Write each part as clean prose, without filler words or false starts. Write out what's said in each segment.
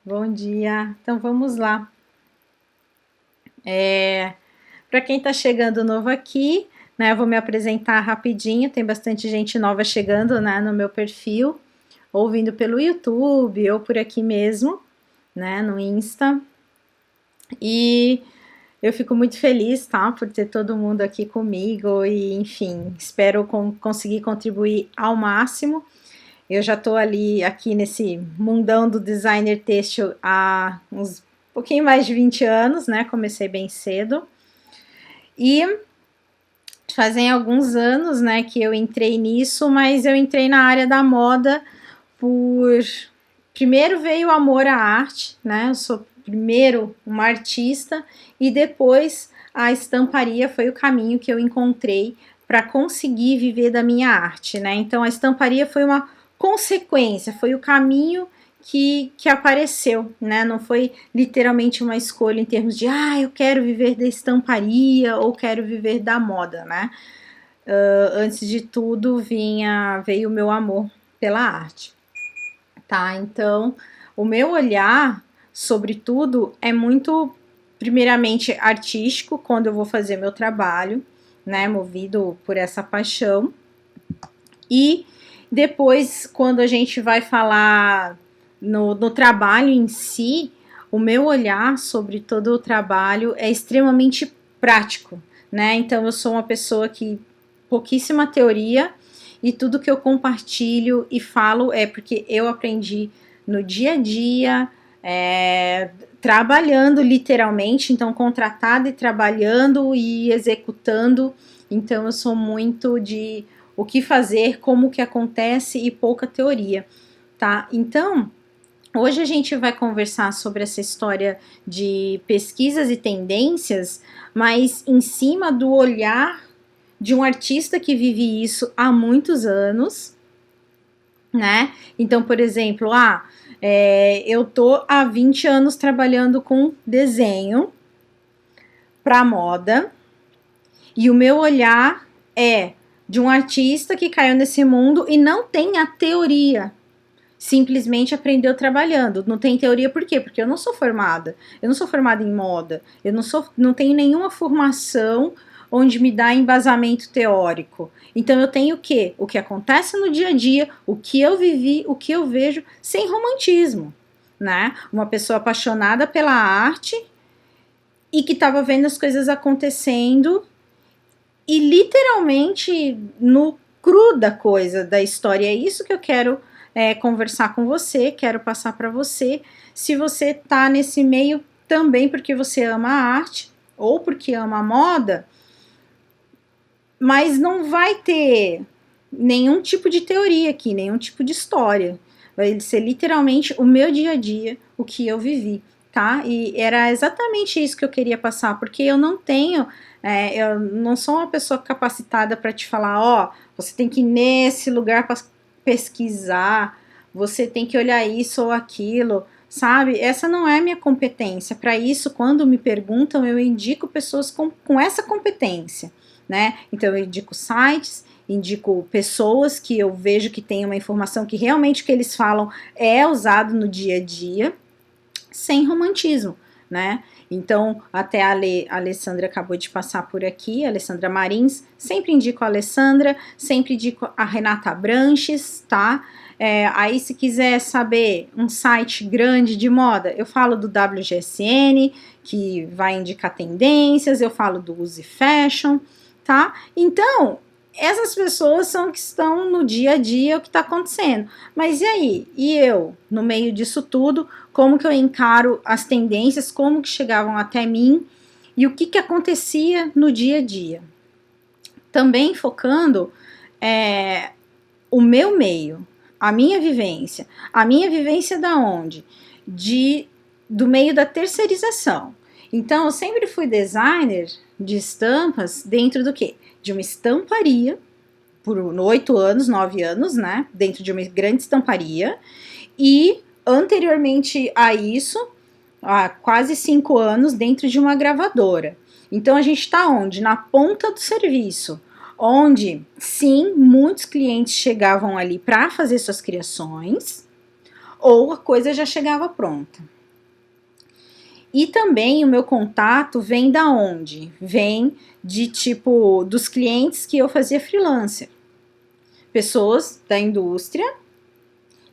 Bom dia. Então vamos lá. Para quem está chegando novo aqui, né, eu vou me apresentar rapidinho. Tem bastante gente nova chegando, né, no meu perfil, ouvindo pelo YouTube ou por aqui mesmo, né, no Insta. E eu fico muito feliz, tá, por ter todo mundo aqui comigo e, enfim, espero conseguir contribuir ao máximo. Eu já estou aqui nesse mundão do designer têxtil há uns pouquinho mais de 20 anos, né? Comecei bem cedo. E fazem alguns anos, né, que eu entrei nisso, mas eu entrei na área da moda por... Primeiro veio o amor à arte, né? Eu sou primeiro uma artista e depois a estamparia foi o caminho que eu encontrei para conseguir viver da minha arte, né? Então a estamparia foi uma consequência, foi o caminho que apareceu, né? Não foi literalmente uma escolha em termos de eu quero viver da estamparia ou quero viver da moda, né? Antes de tudo veio o meu amor pela arte, tá? Então o meu olhar sobre tudo é muito primeiramente artístico quando eu vou fazer meu trabalho, né? Movido por essa paixão. E depois, quando a gente vai falar no trabalho em si, o meu olhar sobre todo o trabalho é extremamente prático, né? Então, eu sou uma pessoa que pouquíssima teoria e tudo que eu compartilho e falo é porque eu aprendi no dia a dia, trabalhando literalmente, então contratada e trabalhando e executando. Então, eu sou muito de o que fazer, como que acontece e pouca teoria, tá? Então, hoje a gente vai conversar sobre essa história de pesquisas e tendências, mas em cima do olhar de um artista que vive isso há muitos anos, né? Então, por exemplo, eu tô há 20 anos trabalhando com desenho para moda e o meu olhar é de um artista que caiu nesse mundo e não tem a teoria, simplesmente aprendeu trabalhando. Não tem teoria por quê? Porque eu não sou formada. Eu não sou formada em moda. Não tenho nenhuma formação onde me dá embasamento teórico. Então eu tenho o quê? O que acontece no dia a dia, o que eu vivi, o que eu vejo, sem romantismo, né? Uma pessoa apaixonada pela arte e que estava vendo as coisas acontecendo e literalmente no cru da coisa, da história. É isso que eu quero conversar com você, quero passar para você. Se você tá nesse meio também porque você ama a arte ou porque ama a moda, mas não vai ter nenhum tipo de teoria aqui, nenhum tipo de história. Vai ser literalmente o meu dia a dia, o que eu vivi, tá? E era exatamente isso que eu queria passar, porque eu não tenho, eu não sou uma pessoa capacitada para te falar, você tem que ir nesse lugar para pesquisar, você tem que olhar isso ou aquilo, sabe? Essa não é minha competência. Para isso, quando me perguntam, eu indico pessoas com essa competência, né? Então eu indico sites, indico pessoas que eu vejo que tem uma informação que realmente o que eles falam é usado no dia a dia, sem romantismo, né? Então, até a Alessandra acabou de passar por aqui, a Alessandra Marins, sempre indico a Alessandra, sempre indico a Renata Branches, tá? Aí, se quiser saber um site grande de moda, eu falo do WGSN, que vai indicar tendências, eu falo do Use Fashion, tá? Então, essas pessoas são que estão no dia a dia o que está acontecendo. Mas e aí? E eu, no meio disso tudo, como que eu encaro as tendências, como que chegavam até mim e o que acontecia no dia a dia? Também focando o meu meio, a minha vivência. A minha vivência da onde? Do meio da terceirização. Então, eu sempre fui designer de estampas dentro do quê? De uma estamparia, por 8 anos, 9 anos, né? Dentro de uma grande estamparia. E, anteriormente a isso, há quase 5 anos, dentro de uma gravadora. Então, a gente está onde? Na ponta do serviço. Onde, sim, muitos clientes chegavam ali para fazer suas criações, ou a coisa já chegava pronta. E também o meu contato vem da onde? Vem de tipo dos clientes que eu fazia freelancer. Pessoas da indústria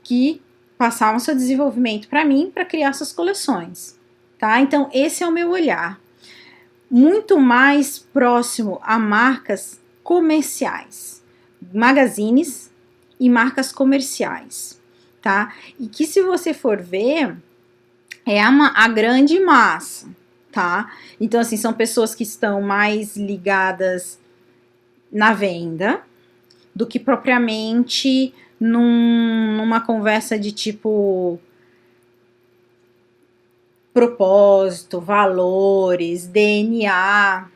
que passavam seu desenvolvimento para mim para criar suas coleções, tá? Então esse é o meu olhar, muito mais próximo a marcas comerciais, magazines e marcas comerciais, tá? E que se você for ver é a grande massa, tá? Então assim são pessoas que estão mais ligadas na venda do que propriamente numa conversa de tipo propósito, valores, DNA,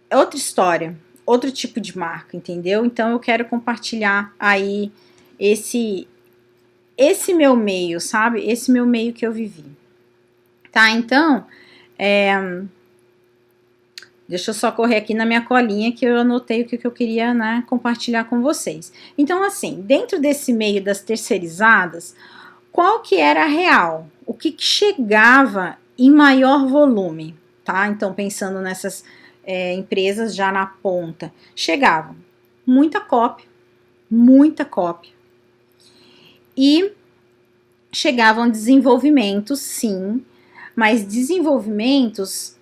é outra história, outro tipo de marca, entendeu? Então eu quero compartilhar aí esse meu meio, sabe? Esse meu meio que eu vivi. Tá? Então, deixa eu só correr aqui na minha colinha que eu anotei o que eu queria, né, compartilhar com vocês. Então, assim, dentro desse meio das terceirizadas, qual que era a real? O que chegava em maior volume, tá? Então, pensando nessas empresas já na ponta, chegavam muita cópia, e chegavam desenvolvimentos, sim, mas desenvolvimentos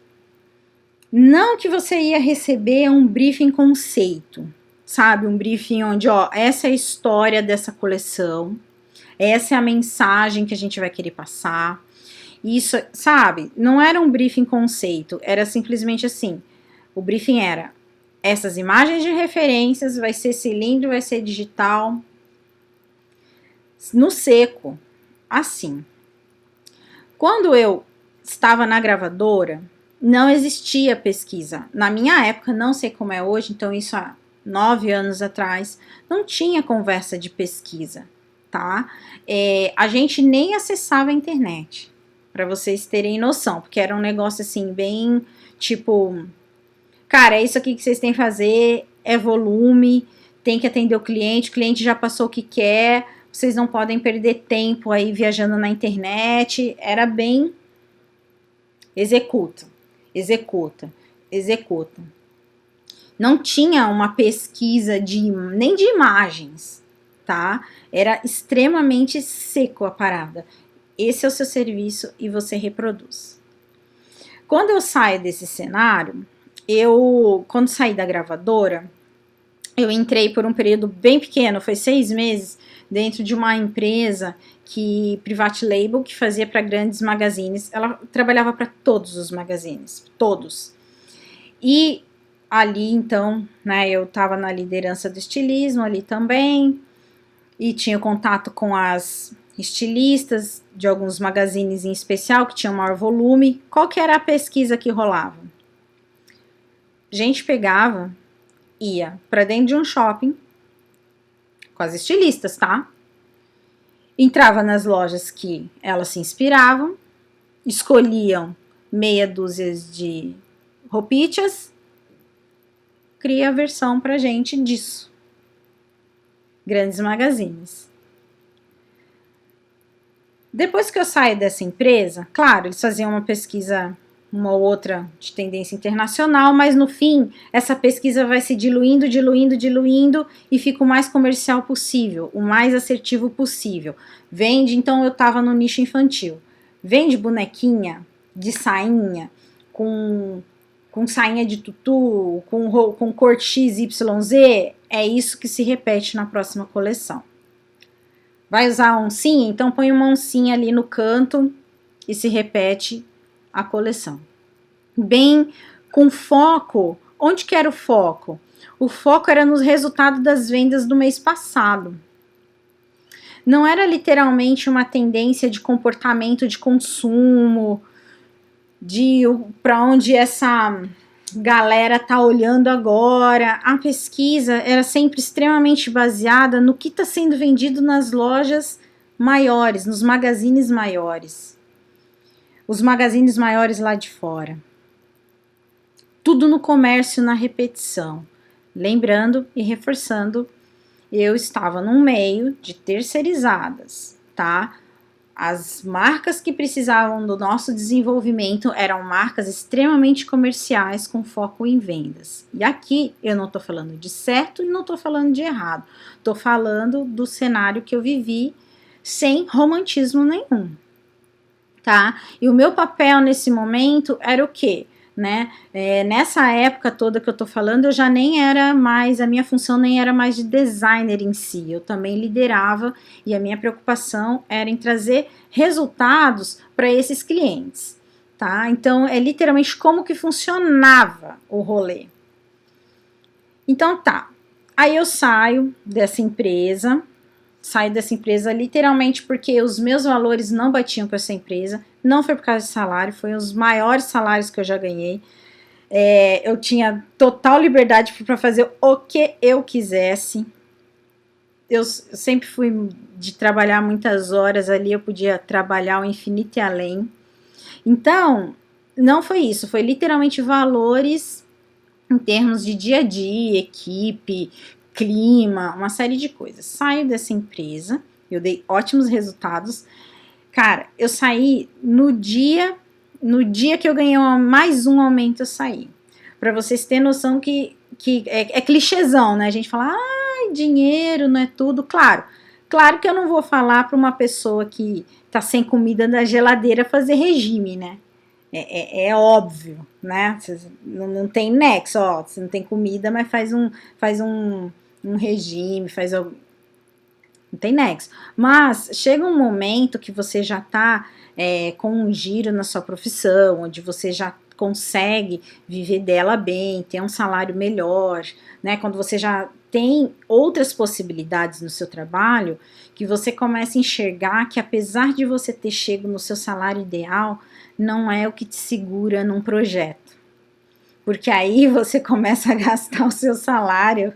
não que você ia receber um briefing conceito, sabe? Um briefing onde, ó, essa é a história dessa coleção, essa é a mensagem que a gente vai querer passar. Isso, sabe? Não era um briefing conceito, era simplesmente assim. O briefing era essas imagens de referências, vai ser cilindro, vai ser digital. No seco, assim. Quando eu estava na gravadora, não existia pesquisa. Na minha época, não sei como é hoje, então isso há 9 anos atrás, não tinha conversa de pesquisa, tá? A gente nem acessava a internet, para vocês terem noção, porque era um negócio assim, bem tipo, cara, é isso aqui que vocês têm que fazer, é volume, tem que atender o cliente já passou o que quer, vocês não podem perder tempo aí viajando na internet, era bem executa. Não tinha uma pesquisa nem de imagens, tá? Era extremamente seco a parada. Esse é o seu serviço e você reproduz. Quando eu saio desse cenário, quando saí da gravadora, eu entrei por um período bem pequeno, foi 6 meses, dentro de uma empresa private label, que fazia para grandes magazines. Ela trabalhava para todos os magazines, todos. E ali, então, né, eu estava na liderança do estilismo ali também, e tinha contato com as estilistas de alguns magazines em especial, que tinham maior volume. Qual que era a pesquisa que rolava? A gente pegava, ia para dentro de um shopping, com as estilistas, tá? Entrava nas lojas que elas se inspiravam, escolhiam meia dúzia de roupitas, cria a versão pra gente disso. Grandes magazines. Depois que eu saí dessa empresa, claro, eles faziam uma pesquisa, uma ou outra de tendência internacional, mas no fim, essa pesquisa vai se diluindo e fica o mais comercial possível, o mais assertivo possível. Vende, então eu tava no nicho infantil. Vende bonequinha de sainha, com sainha de tutu, com cor XYZ, é isso que se repete na próxima coleção. Vai usar oncinha? Então põe uma oncinha ali no canto e se repete a coleção. Bem com foco. Onde que era o foco? O foco era nos resultados das vendas do mês passado. Não era literalmente uma tendência de comportamento de consumo, de para onde essa galera tá olhando agora. A pesquisa era sempre extremamente baseada no que está sendo vendido nas lojas maiores, nos magazines maiores. Os magazines maiores lá de fora. Tudo no comércio, na repetição. Lembrando e reforçando, eu estava num meio de terceirizadas, tá? as marcas que precisavam do nosso desenvolvimento eram marcas extremamente comerciais com foco em vendas. E aqui eu não estou falando de certo e não estou falando de errado. Estou falando do cenário que eu vivi sem romantismo nenhum, tá? E o meu papel nesse momento era o quê? Né? Nessa época toda que eu tô falando, eu já nem era mais, a minha função nem era mais de designer em si, eu também liderava e a minha preocupação era em trazer resultados para esses clientes, tá? Então, é literalmente como que funcionava o rolê. Então, tá. Aí eu saio dessa empresa literalmente porque os meus valores não batiam com essa empresa, não foi por causa de salário, foi os maiores salários que eu já ganhei. Eu tinha total liberdade para fazer o que eu quisesse. Eu sempre fui de trabalhar muitas horas ali, eu podia trabalhar o infinito e além. Então, não foi isso, foi literalmente valores em termos de dia a dia, equipe, clima, uma série de coisas. Saio dessa empresa, eu dei ótimos resultados. Cara, eu saí no dia que eu ganhei mais um aumento, eu saí. Pra vocês terem noção que é clichêzão, né? A gente fala, ai, dinheiro não é tudo. Claro que eu não vou falar pra uma pessoa que tá sem comida na geladeira fazer regime, né? É óbvio, né? Não tem nexo, ó. Você não tem comida, mas faz um regime, não tem nexo. Mas chega um momento que você já tá com um giro na sua profissão, onde você já consegue viver dela bem, ter um salário melhor, né? Quando você já tem outras possibilidades no seu trabalho, que você começa a enxergar que apesar de você ter chego no seu salário ideal, não é o que te segura num projeto. Porque aí você começa a gastar o seu salário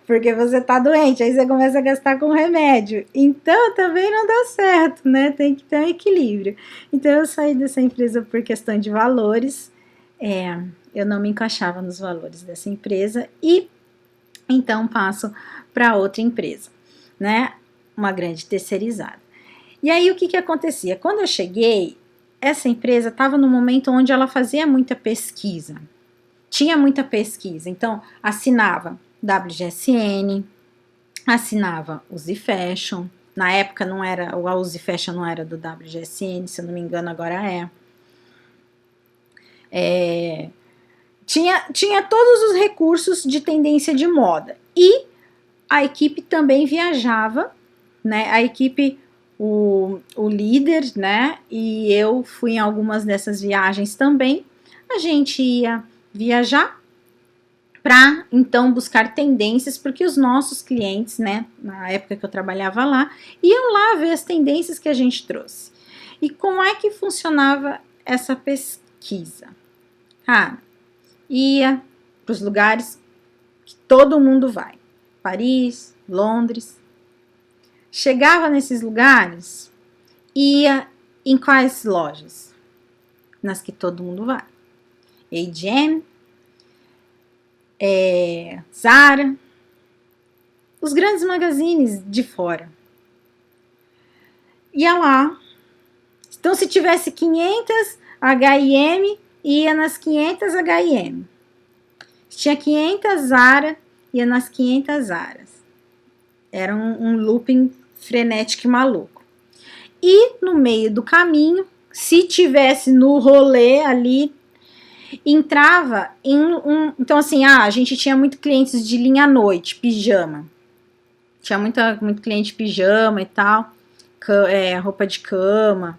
porque você tá doente, aí você começa a gastar com remédio. Então também não dá certo, né? Tem que ter um equilíbrio. Então eu saí dessa empresa por questão de valores. Eu não me encaixava nos valores dessa empresa e então passo para outra empresa, né? Uma grande terceirizada. E aí o que acontecia? Quando eu cheguei, essa empresa estava no momento onde ela fazia muita pesquisa. Tinha muita pesquisa, então assinava WGSN, assinava Uzi Fashion. Na época não era, o Uzi Fashion não era do WGSN, se eu não me engano agora Tinha todos os recursos de tendência de moda. E a equipe também viajava, né? A equipe, o líder, né? E eu fui em algumas dessas viagens também. A gente ia viajar para então buscar tendências, porque os nossos clientes, né, na época que eu trabalhava lá, iam lá ver as tendências que a gente trouxe. E como é que funcionava essa pesquisa? Ia para os lugares que todo mundo vai, Paris, Londres. Chegava nesses lugares, ia em quais lojas? Nas que todo mundo vai. H&M, Zara, os grandes magazines de fora. Ia lá. Então, se tivesse 500 H&M, ia nas 500 H&M. Se tinha 500 Zara, ia nas 500 Zaras. Era um looping frenético e maluco. E no meio do caminho, se tivesse no rolê ali, entrava em então assim, a gente tinha muito clientes de linha à noite, pijama. Tinha muito cliente de pijama e tal, roupa de cama.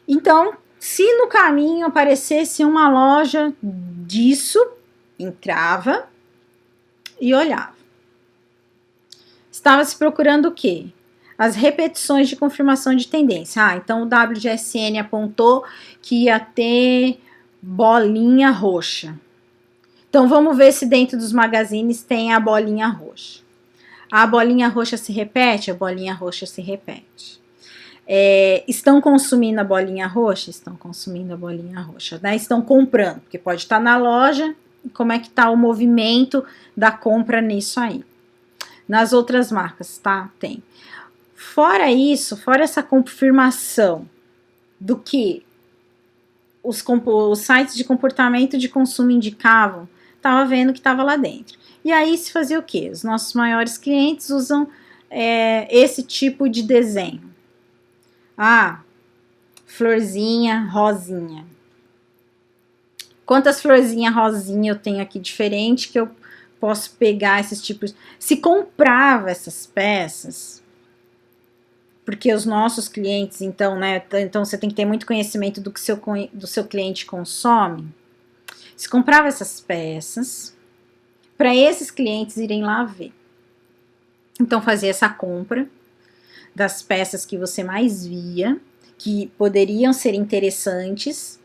Então, se no caminho aparecesse uma loja disso, entrava e olhava. Estava se procurando o quê? As repetições de confirmação de tendência. Então o WGSN apontou que ia ter bolinha roxa. Então vamos ver se dentro dos magazines tem a bolinha roxa. A bolinha roxa se repete? A bolinha roxa se repete. Estão consumindo a bolinha roxa? Estão consumindo a bolinha roxa. Né? Estão comprando, porque pode estar na loja. Como é que está o movimento da compra nisso aí? Nas outras marcas, tá? Tem. Fora isso, fora essa confirmação do que os sites de comportamento de consumo indicavam, estava vendo que estava lá dentro. E aí se fazia o quê? Os nossos maiores clientes usam esse tipo de desenho. Ah, florzinha, rosinha. Quantas florzinhas rosinha eu tenho aqui diferente que eu posso pegar esses tipos. Se comprava essas peças, porque os nossos clientes, então, né? Então você tem que ter muito conhecimento do que do seu cliente consome. Se comprava essas peças para esses clientes irem lá ver. Então fazia essa compra das peças que você mais via, que poderiam ser interessantes.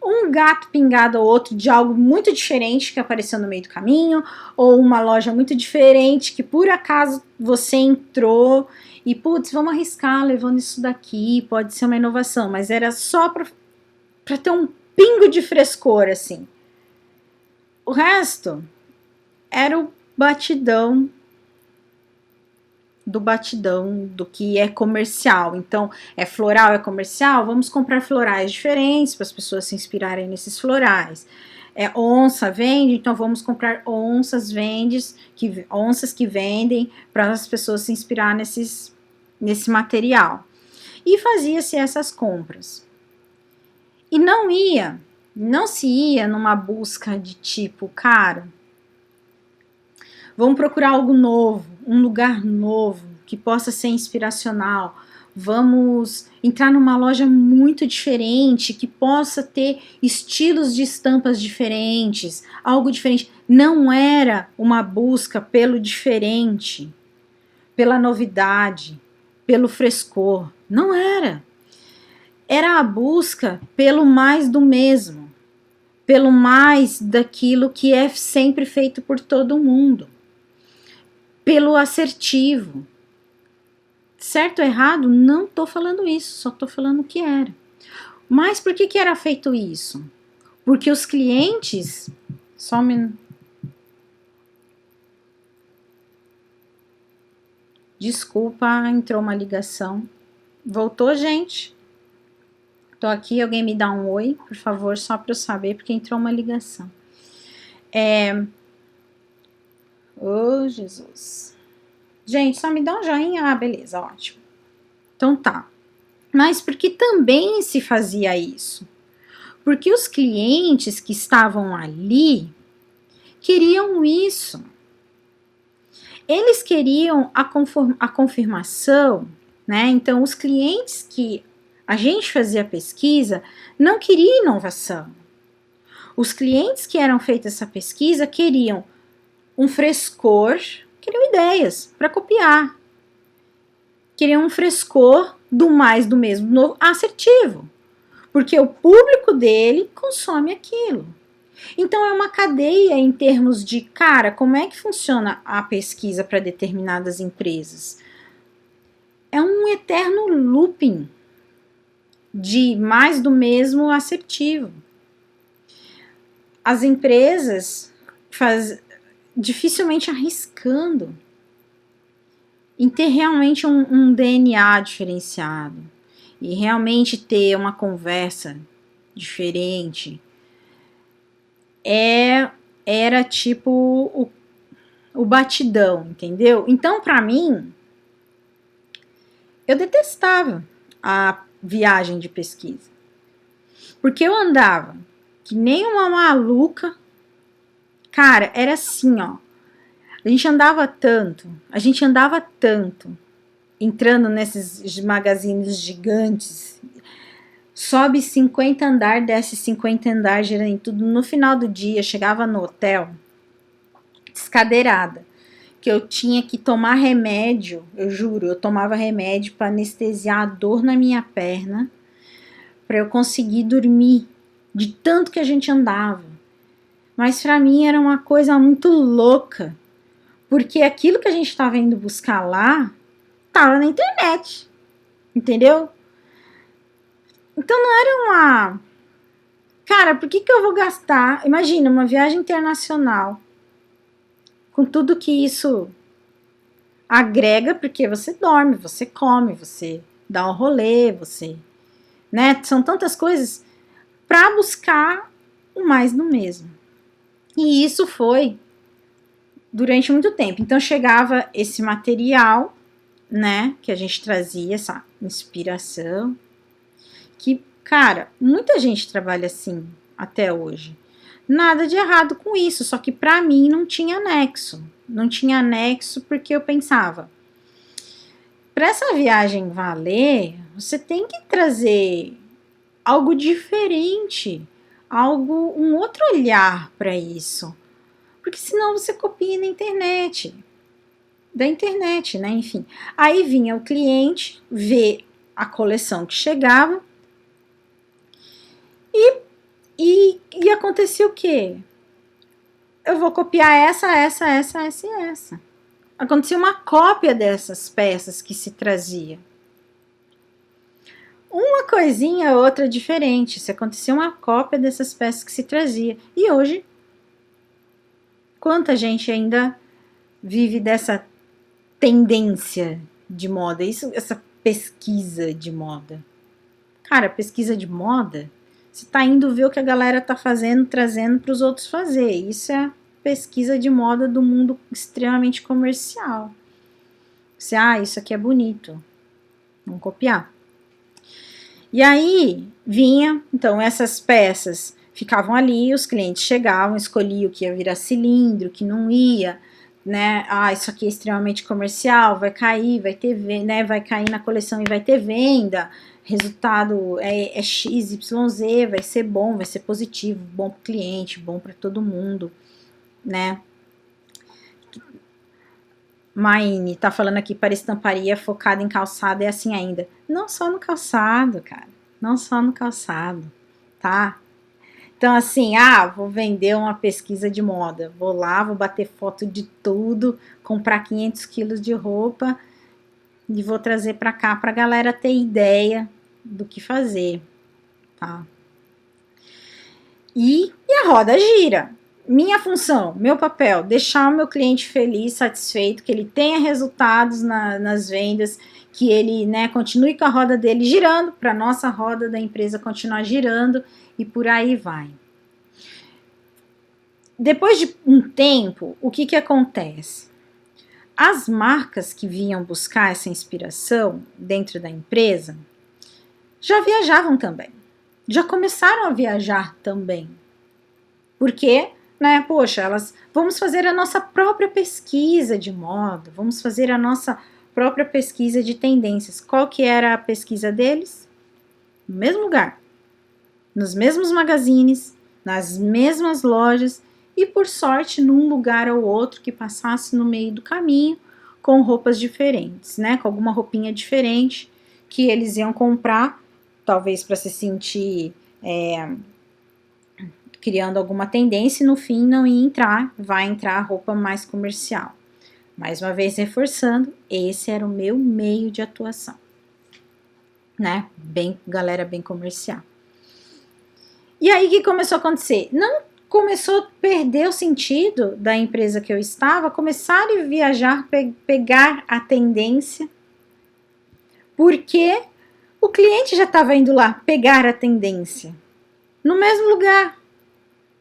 Um gato pingado ou outro de algo muito diferente que apareceu no meio do caminho, ou uma loja muito diferente que por acaso você entrou e, putz, vamos arriscar levando isso daqui, pode ser uma inovação, mas era só para ter um pingo de frescor, assim. O resto era o batidão do que é comercial. Então, é floral, é comercial, vamos comprar florais diferentes para as pessoas se inspirarem nesses florais. É onça vende, então vamos comprar onças que vendem para as pessoas se inspirar nesse material. E fazia-se essas compras. E não se ia numa busca de tipo, cara, vamos procurar algo novo, um lugar novo, que possa ser inspiracional. Vamos entrar numa loja muito diferente, que possa ter estilos de estampas diferentes, algo diferente. Não era uma busca pelo diferente, pela novidade, pelo frescor. Não era. Era a busca pelo mais do mesmo, pelo mais daquilo que é sempre feito por todo mundo, pelo assertivo. Certo ou errado, não tô falando isso, só tô falando o que era. Mas por que era feito isso? Porque os clientes... Só um minuto. Desculpa, entrou uma ligação. Voltou, gente? Tô aqui, alguém me dá um oi, por favor, só para eu saber, porque entrou uma ligação. Oh, Jesus. Gente, só me dá um joinha. Ah, beleza, ótimo. Então tá. Mas por que também se fazia isso? Porque os clientes que estavam ali queriam isso. Eles queriam a confirmação, né? Então, os clientes que a gente fazia pesquisa não queriam inovação. Os clientes que eram feitas essa pesquisa queriam um frescor, queriam ideias para copiar. Queriam um frescor do mais do mesmo, no assertivo. Porque o público dele consome aquilo. Então, é uma cadeia em termos de, cara, como é que funciona a pesquisa para determinadas empresas? É um eterno looping de mais do mesmo assertivo. As empresas dificilmente arriscando em ter realmente um DNA diferenciado e realmente ter uma conversa diferente. Era tipo o batidão, entendeu? Então, para mim, eu detestava a viagem de pesquisa. Porque eu andava que nem uma maluca. Cara, era assim, ó. A gente andava tanto, entrando nesses magazines gigantes. Sobe 50 andar, desce 50 andar, girando em tudo. No final do dia, chegava no hotel, descadeirada, que eu tinha que tomar remédio, eu juro, eu tomava remédio para anestesiar a dor na minha perna, para eu conseguir dormir, de tanto que a gente andava. Mas para mim era uma coisa muito louca, porque aquilo que a gente estava indo buscar lá, estava na internet, entendeu? Então não era uma... Cara, por que eu vou gastar? Imagina, uma viagem internacional, com tudo que isso agrega porque você dorme, você come, você dá um rolê, você, né? São tantas coisas para buscar o mais do mesmo. E isso foi durante muito tempo. Então chegava esse material, né, que a gente trazia, essa inspiração, que, cara, muita gente trabalha assim até hoje. Nada de errado com isso, só que para mim não tinha anexo. Não tinha anexo porque eu pensava, para essa viagem valer, você tem que trazer algo diferente, algo, um outro olhar para isso. Porque senão você copia na internet, da internet, né? Enfim. Aí vinha o cliente ver a coleção que chegava e acontecia o quê? Eu vou copiar essa e essa. Acontecia uma cópia dessas peças que se trazia. Uma coisinha, outra diferente. Se acontecia uma cópia dessas peças que se trazia. E hoje, quanta gente ainda vive dessa tendência de moda? Isso, essa pesquisa de moda. Cara, pesquisa de moda, você tá indo ver o que a galera tá fazendo, trazendo para os outros fazer. Isso é pesquisa de moda do mundo extremamente comercial. Você, isso aqui é bonito. Vamos copiar. E aí vinha, então essas peças ficavam ali, os clientes chegavam, escolhiam o que ia virar cilindro, o que não ia, né? Isso aqui é extremamente comercial, vai cair, vai ter, né? Vai cair na coleção e vai ter venda. Resultado é XYZ, vai ser bom, vai ser positivo, bom para o cliente, bom para todo mundo, né? Maine tá falando aqui para estamparia focada em calçado é assim ainda. Não só no calçado, cara. Não só no calçado, tá? Então, assim, vou vender uma pesquisa de moda. Vou lá, vou bater foto de tudo, comprar 500 quilos de roupa e vou trazer para cá para a galera ter ideia do que fazer, tá? E a roda gira. Minha função, meu papel, deixar o meu cliente feliz, satisfeito, que ele tenha resultados nas vendas, que ele, né, continue com a roda dele girando, para a nossa roda da empresa continuar girando e por aí vai. Depois de um tempo, o que acontece? As marcas que vinham buscar essa inspiração dentro da empresa já viajavam também, já começaram a viajar também. Porque, né, poxa, vamos fazer a nossa própria pesquisa de moda, vamos fazer a nossa própria pesquisa de tendências. Qual que era a pesquisa deles? No mesmo lugar, nos mesmos magazines, nas mesmas lojas e, por sorte, num lugar ou outro que passasse no meio do caminho com roupas diferentes, né, com alguma roupinha diferente que eles iam comprar, talvez para se sentir criando alguma tendência e no fim não ia entrar, vai entrar a roupa mais comercial. Mais uma vez reforçando, esse era o meu meio de atuação, né? Galera bem comercial. E aí o que começou a acontecer? Não começou a perder o sentido da empresa que eu estava, começar a viajar, pegar a tendência, porque o cliente já estava indo lá pegar a tendência, no mesmo lugar.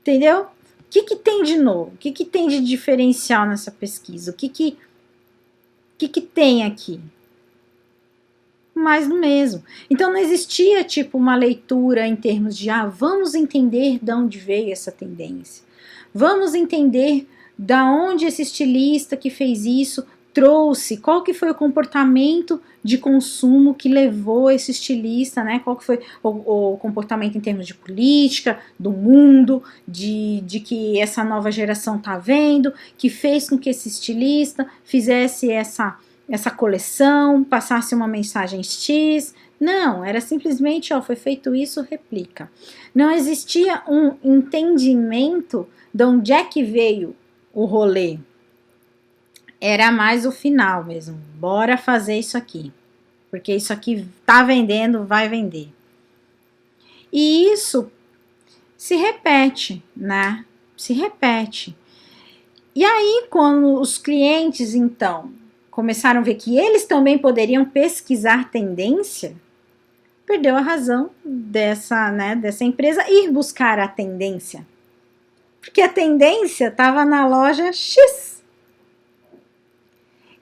Entendeu? O que tem de novo? O que tem de diferencial nessa pesquisa? O que tem aqui? Mais do mesmo. Então não existia tipo uma leitura em termos de vamos entender de onde veio essa tendência. Vamos entender da onde esse estilista que fez isso trouxe, qual que foi o comportamento de consumo que levou esse estilista, né? Qual que foi o comportamento em termos de política, do mundo, de que essa nova geração tá vendo, que fez com que esse estilista fizesse essa coleção, passasse uma mensagem X. Não, era simplesmente, foi feito isso, replica. Não existia um entendimento de onde é que veio o rolê. Era mais o final mesmo. Bora fazer isso aqui. Porque isso aqui tá vendendo, vai vender. E isso se repete, né? Se repete. E aí, quando os clientes, então, começaram a ver que eles também poderiam pesquisar tendência, perdeu a razão dessa empresa ir buscar a tendência. Porque a tendência estava na loja X.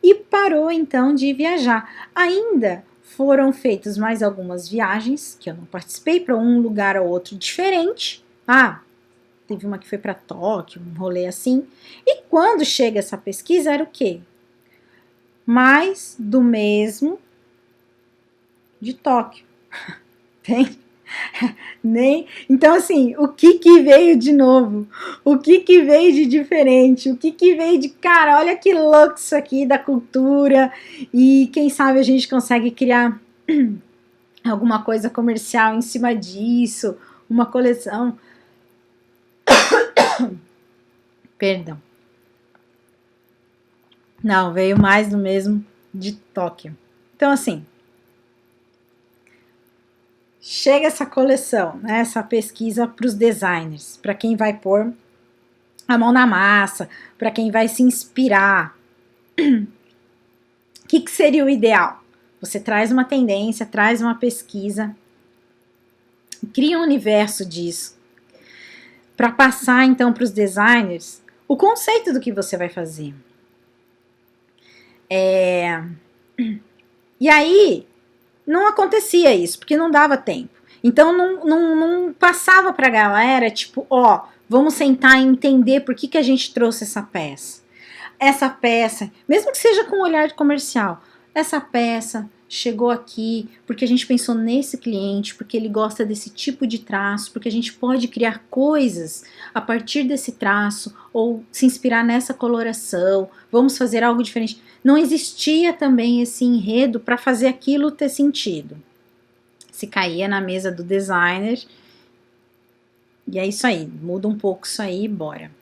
E parou então de viajar. Ainda foram feitas mais algumas viagens, que eu não participei, para um lugar ou outro diferente. Teve uma que foi para Tóquio, um rolê assim. E quando chega essa pesquisa, era o quê? Mais do mesmo de Tóquio. Tem? Então, assim, o que veio de novo? O que veio de diferente? O que veio de, cara, olha que louco isso aqui da cultura, e quem sabe a gente consegue criar alguma coisa comercial em cima disso, uma coleção. Perdão. Não, veio mais do mesmo de Tóquio. Então, assim, chega essa coleção, né, essa pesquisa para os designers, para quem vai pôr a mão na massa, para quem vai se inspirar. O que seria o ideal? Você traz uma tendência, traz uma pesquisa, cria um universo disso, para passar então para os designers o conceito do que você vai fazer. E aí, não acontecia isso, porque não dava tempo. Então, não passava para a galera, tipo, vamos sentar e entender por que a gente trouxe essa peça. Essa peça, mesmo que seja com um olhar comercial, essa peça chegou aqui porque a gente pensou nesse cliente, porque ele gosta desse tipo de traço, porque a gente pode criar coisas a partir desse traço, ou se inspirar nessa coloração, vamos fazer algo diferente. Não existia também esse enredo para fazer aquilo ter sentido. Se caía na mesa do designer, e é isso aí, muda um pouco isso aí e bora.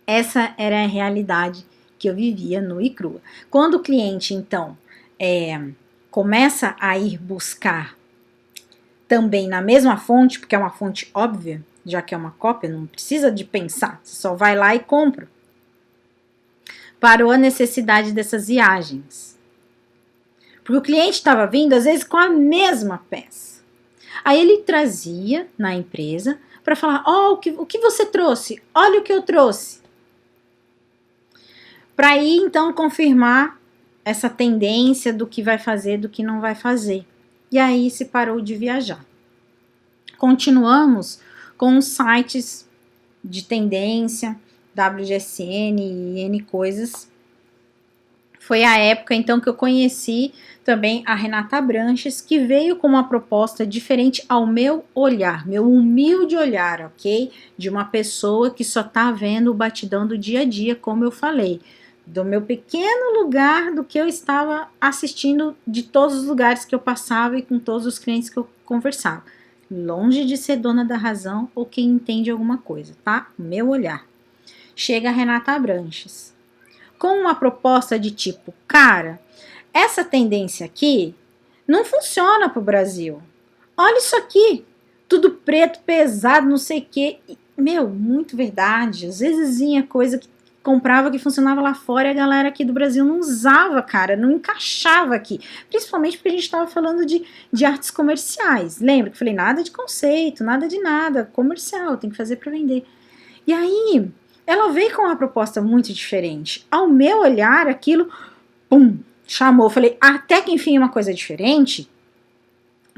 Essa era a realidade que eu vivia no iCrua. Quando o cliente, então, começa a ir buscar também na mesma fonte, porque é uma fonte óbvia, já que é uma cópia, não precisa de pensar, você só vai lá e compra. Parou a necessidade dessas viagens. Porque o cliente estava vindo, às vezes, com a mesma peça. Aí ele trazia na empresa para falar, o que você trouxe? Olha o que eu trouxe. Para ir, então, confirmar essa tendência do que vai fazer, do que não vai fazer. E aí se parou de viajar. Continuamos com os sites de tendência, WGSN e N coisas. Foi a época, então, que eu conheci também a Renata Branches, que veio com uma proposta diferente ao meu olhar, meu humilde olhar, ok? De uma pessoa que só tá vendo o batidão do dia a dia, como eu falei. Do meu pequeno lugar, do que eu estava assistindo, de todos os lugares que eu passava e com todos os clientes que eu conversava. Longe de ser dona da razão ou quem entende alguma coisa, tá? Meu olhar. Chega a Renata Branches com uma proposta de tipo, cara, essa tendência aqui não funciona pro Brasil. Olha isso aqui, tudo preto, pesado, não sei o quê. Meu, muito verdade. Às vezes vinha coisa que comprava que funcionava lá fora e a galera aqui do Brasil não usava, cara, não encaixava aqui. Principalmente porque a gente estava falando de artes comerciais. Lembra que eu falei nada de conceito, nada de nada, comercial, tem que fazer para vender. E aí, ela veio com uma proposta muito diferente. Ao meu olhar, aquilo, chamou. Eu falei, até que enfim uma coisa diferente.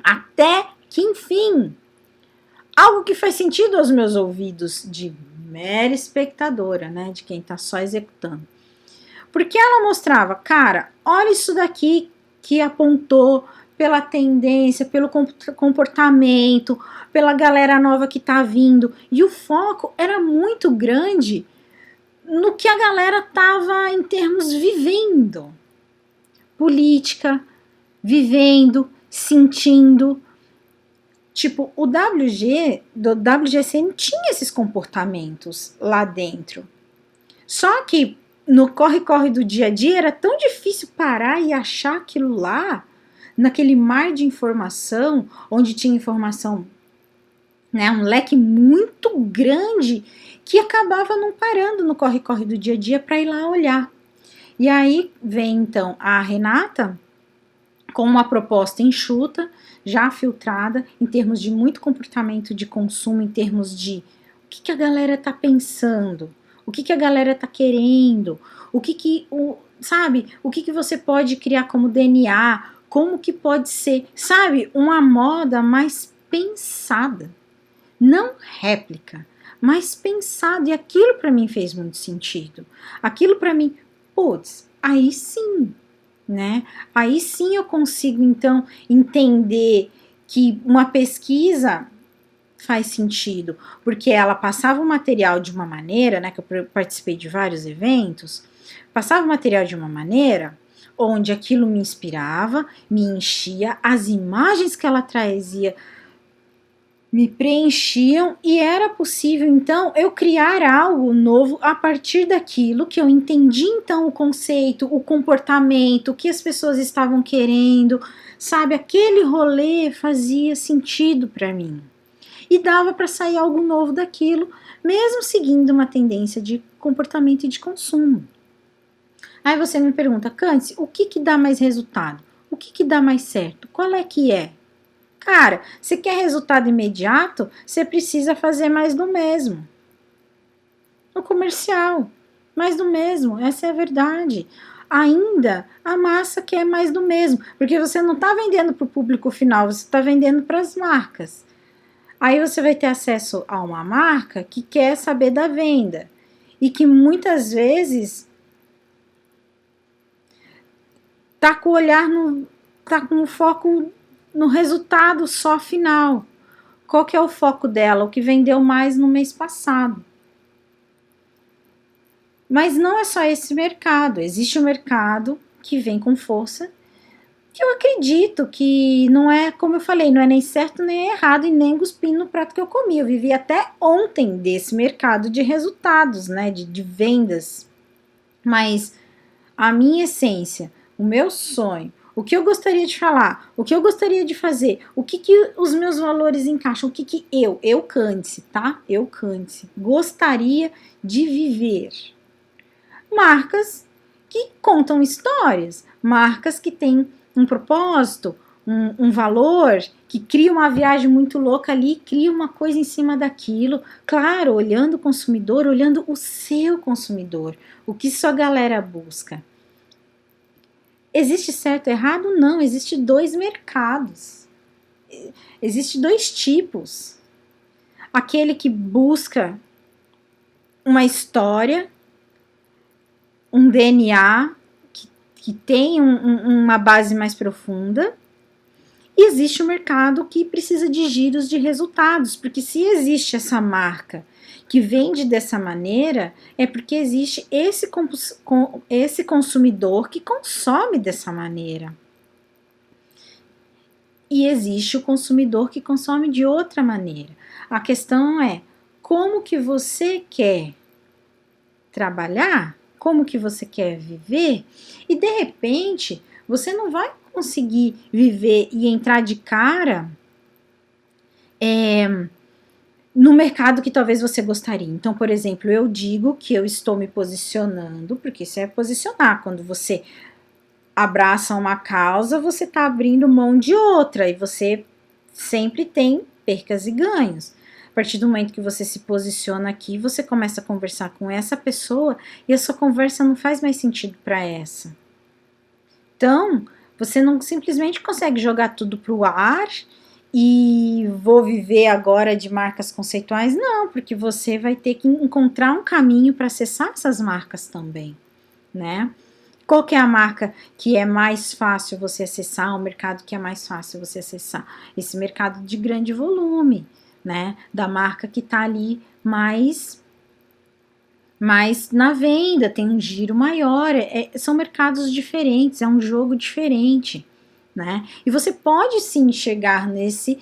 Até que enfim. Algo que faz sentido aos meus ouvidos de mera espectadora, né? De quem tá só executando. Porque ela mostrava, cara, olha isso daqui que apontou pela tendência, pelo comportamento, pela galera nova que tá vindo. E o foco era muito grande no que a galera tava em termos vivendo. Política, vivendo, sentindo. Tipo, o do WGSN tinha esses comportamentos lá dentro. Só que no corre-corre do dia a dia era tão difícil parar e achar aquilo lá, naquele mar de informação, onde tinha informação, né, um leque muito grande, que acabava não parando no corre-corre do dia a dia para ir lá olhar. E aí vem então a Renata com uma proposta enxuta, já filtrada, em termos de muito comportamento de consumo, em termos de o que a galera tá pensando, o que a galera tá querendo, sabe, o que você pode criar como DNA, como que pode ser, sabe, uma moda mais pensada, não réplica, mas pensada, e aquilo para mim fez muito sentido, aquilo para mim, putz, aí sim, né? Aí sim eu consigo então entender que uma pesquisa faz sentido, porque ela passava o material de uma maneira, né, que eu participei de vários eventos, passava o material de uma maneira onde aquilo me inspirava, me enchia, as imagens que ela trazia me preenchiam e era possível então eu criar algo novo a partir daquilo que eu entendi então o conceito, o comportamento, o que as pessoas estavam querendo, sabe? Aquele rolê fazia sentido para mim e dava para sair algo novo daquilo, mesmo seguindo uma tendência de comportamento e de consumo. Aí você me pergunta, Cândice, o que dá mais resultado? O que dá mais certo? Qual é que é? Cara, se quer resultado imediato, você precisa fazer mais do mesmo. No comercial, mais do mesmo, essa é a verdade. Ainda a massa quer mais do mesmo, porque você não está vendendo para o público final, você está vendendo para as marcas. Aí você vai ter acesso a uma marca que quer saber da venda e que muitas vezes tá com o olhar tá com o foco no resultado só final. Qual que é o foco dela? O que vendeu mais no mês passado. Mas não é só esse mercado. Existe um mercado que vem com força, que eu acredito que não é, como eu falei, não é nem certo nem errado e nem cuspindo no prato que eu comi. Eu vivi até ontem desse mercado de resultados, né, de vendas. Mas a minha essência, o meu sonho, o que eu gostaria de falar, o que eu gostaria de fazer, o que os meus valores encaixam, o que eu, Cândice, tá? Eu, Cândice, gostaria de viver. Marcas que contam histórias, marcas que têm um propósito, um valor, que cria uma viagem muito louca ali, cria uma coisa em cima daquilo, claro, olhando o consumidor, olhando o seu consumidor, o que sua galera busca. Existe certo e errado? Não, existe dois mercados. Existe dois tipos. Aquele que busca uma história, um DNA que tem uma base mais profunda, e existe o mercado que precisa de giros de resultados, porque se existe essa marca que vende dessa maneira, é porque existe esse consumidor que consome dessa maneira. E existe o consumidor que consome de outra maneira. A questão é, como que você quer trabalhar? Como que você quer viver? E de repente, você não vai conseguir viver e entrar de cara no mercado que talvez você gostaria. Então, por exemplo, eu digo que eu estou me posicionando, porque isso é posicionar, quando você abraça uma causa, você está abrindo mão de outra, e você sempre tem percas e ganhos. A partir do momento que você se posiciona aqui, você começa a conversar com essa pessoa e a sua conversa não faz mais sentido para essa. Então, você não simplesmente consegue jogar tudo pro ar e vou viver agora de marcas conceituais, não, porque você vai ter que encontrar um caminho para acessar essas marcas também, né? Qual que é a marca que é mais fácil você acessar, o mercado que é mais fácil você acessar? Esse mercado de grande volume, né? Da marca que está ali mais na venda, tem um giro maior, são mercados diferentes, é um jogo diferente, né? E você pode sim chegar nesse,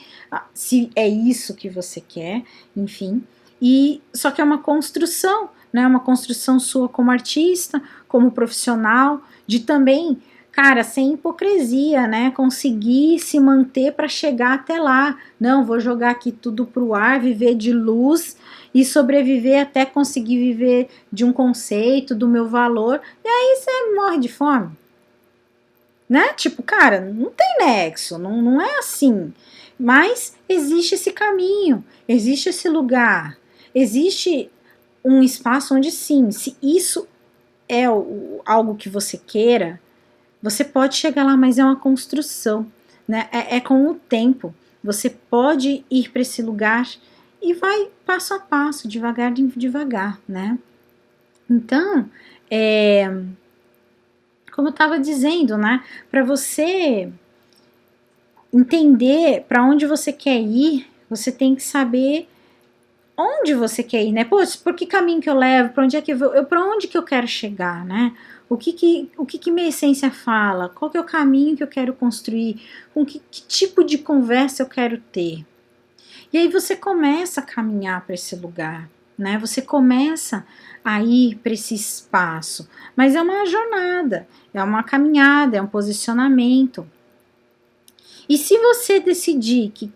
se é isso que você quer, enfim, e só que é uma construção, né? Uma construção sua como artista, como profissional, de também cara, sem hipocrisia, né? Conseguir se manter para chegar até lá. Não, vou jogar aqui tudo pro ar, viver de luz e sobreviver até conseguir viver de um conceito, do meu valor. E aí você morre de fome. Né? Tipo, cara, não tem nexo, não é assim. Mas existe esse caminho, existe esse lugar, existe um espaço onde sim, se isso é algo que você queira, você pode chegar lá, mas é uma construção, né? É com o tempo. Você pode ir para esse lugar e vai passo a passo, devagar, devagar, né? Então, como eu estava dizendo, né? Para você entender para onde você quer ir, você tem que saber onde você quer ir, né? Pô, por que caminho que eu levo? Para onde é que eu vou? Para onde que eu quero chegar, né? O que minha essência fala? Qual que é o caminho que eu quero construir? Com que tipo de conversa eu quero ter? E aí você começa a caminhar para esse lugar, né? Você começa a ir para esse espaço, mas é uma jornada, é uma caminhada, é um posicionamento. E se você decidir que,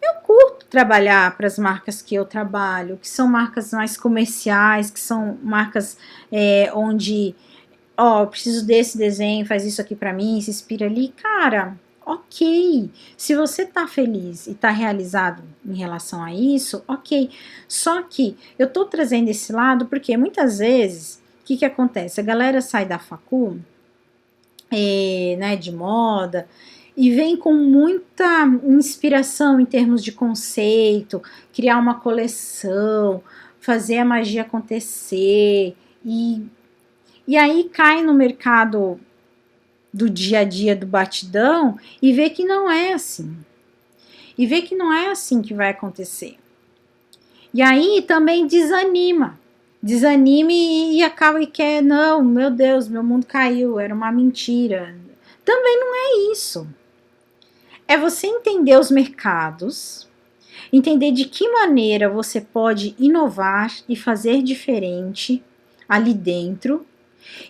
eu curto trabalhar para as marcas que eu trabalho, que são marcas mais comerciais, que são marcas onde, eu preciso desse desenho, faz isso aqui para mim, se inspira ali, cara, ok. Se você tá feliz e tá realizado em relação a isso, ok. Só que eu tô trazendo esse lado porque muitas vezes, o que acontece? A galera sai da facul, né, de moda, e vem com muita inspiração em termos de conceito, criar uma coleção, fazer a magia acontecer, e aí cai no mercado do dia a dia, do batidão, e vê que não é assim. E vê que não é assim que vai acontecer. E aí também desanima. Desanime e acaba e quer, não, meu Deus, meu mundo caiu, era uma mentira. Também não é isso. É você entender os mercados, entender de que maneira você pode inovar e fazer diferente ali dentro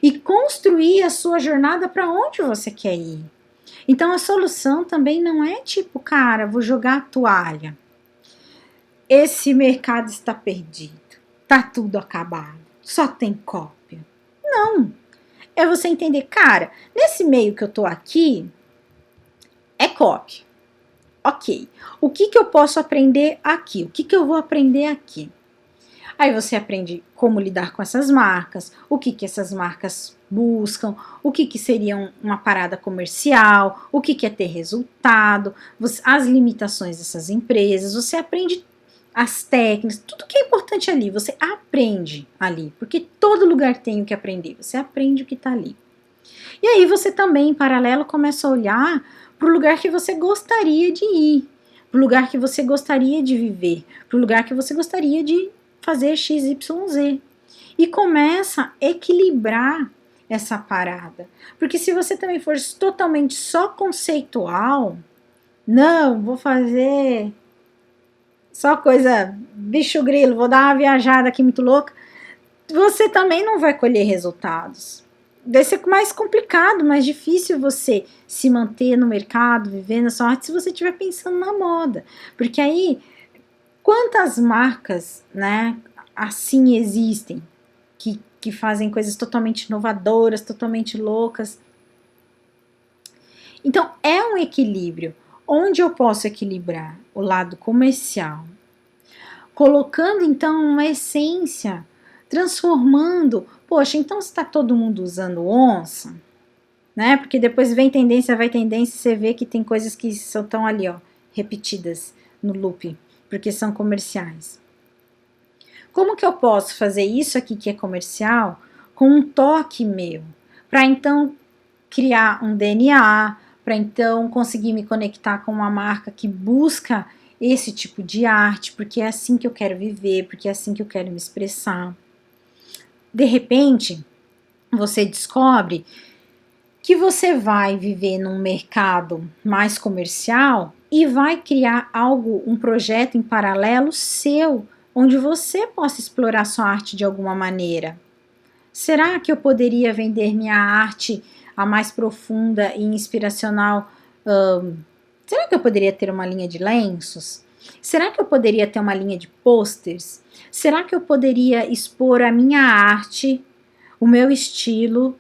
e construir a sua jornada para onde você quer ir. Então a solução também não é tipo, cara, vou jogar a toalha. Esse mercado está perdido. Tá tudo acabado. Só tem cópia. Não. É você entender, cara, nesse meio que eu tô aqui, é cópia. Ok. O que eu posso aprender aqui? O que eu vou aprender aqui? Aí você aprende como lidar com essas marcas, o que essas marcas buscam, o que seria uma parada comercial, o que é ter resultado, as limitações dessas empresas, você aprende as técnicas, tudo que é importante ali, você aprende ali, porque todo lugar tem o que aprender, você aprende o que está ali. E aí você também, em paralelo, começa a olhar para o lugar que você gostaria de ir, para o lugar que você gostaria de viver, para o lugar que você gostaria de fazer XYZ. E começa a equilibrar essa parada. Porque se você também for totalmente só conceitual, não, vou fazer só coisa bicho grilo, vou dar uma viajada aqui muito louca, você também não vai colher resultados. Vai ser mais complicado, mais difícil você se manter no mercado, viver na sua arte, se você estiver pensando na moda. Porque aí, quantas marcas, né, assim existem, que fazem coisas totalmente inovadoras, totalmente loucas. Então, é um equilíbrio. Onde eu posso equilibrar o lado comercial, colocando, então, uma essência, transformando. Poxa, então se está todo mundo usando onça, né? Porque depois vem tendência, vai tendência, você vê que tem coisas que estão ali, ó, repetidas no loop, porque são comerciais. Como que eu posso fazer isso aqui que é comercial com um toque meu? Para então criar um DNA, para então conseguir me conectar com uma marca que busca esse tipo de arte, porque é assim que eu quero viver, porque é assim que eu quero me expressar. De repente, você descobre que você vai viver num mercado mais comercial e vai criar algo, um projeto em paralelo seu, onde você possa explorar sua arte de alguma maneira. Será que eu poderia vender minha arte a mais profunda e inspiracional, será que eu poderia ter uma linha de lenços? Será que eu poderia ter uma linha de pôsteres? Será que eu poderia expor a minha arte, o meu estilo,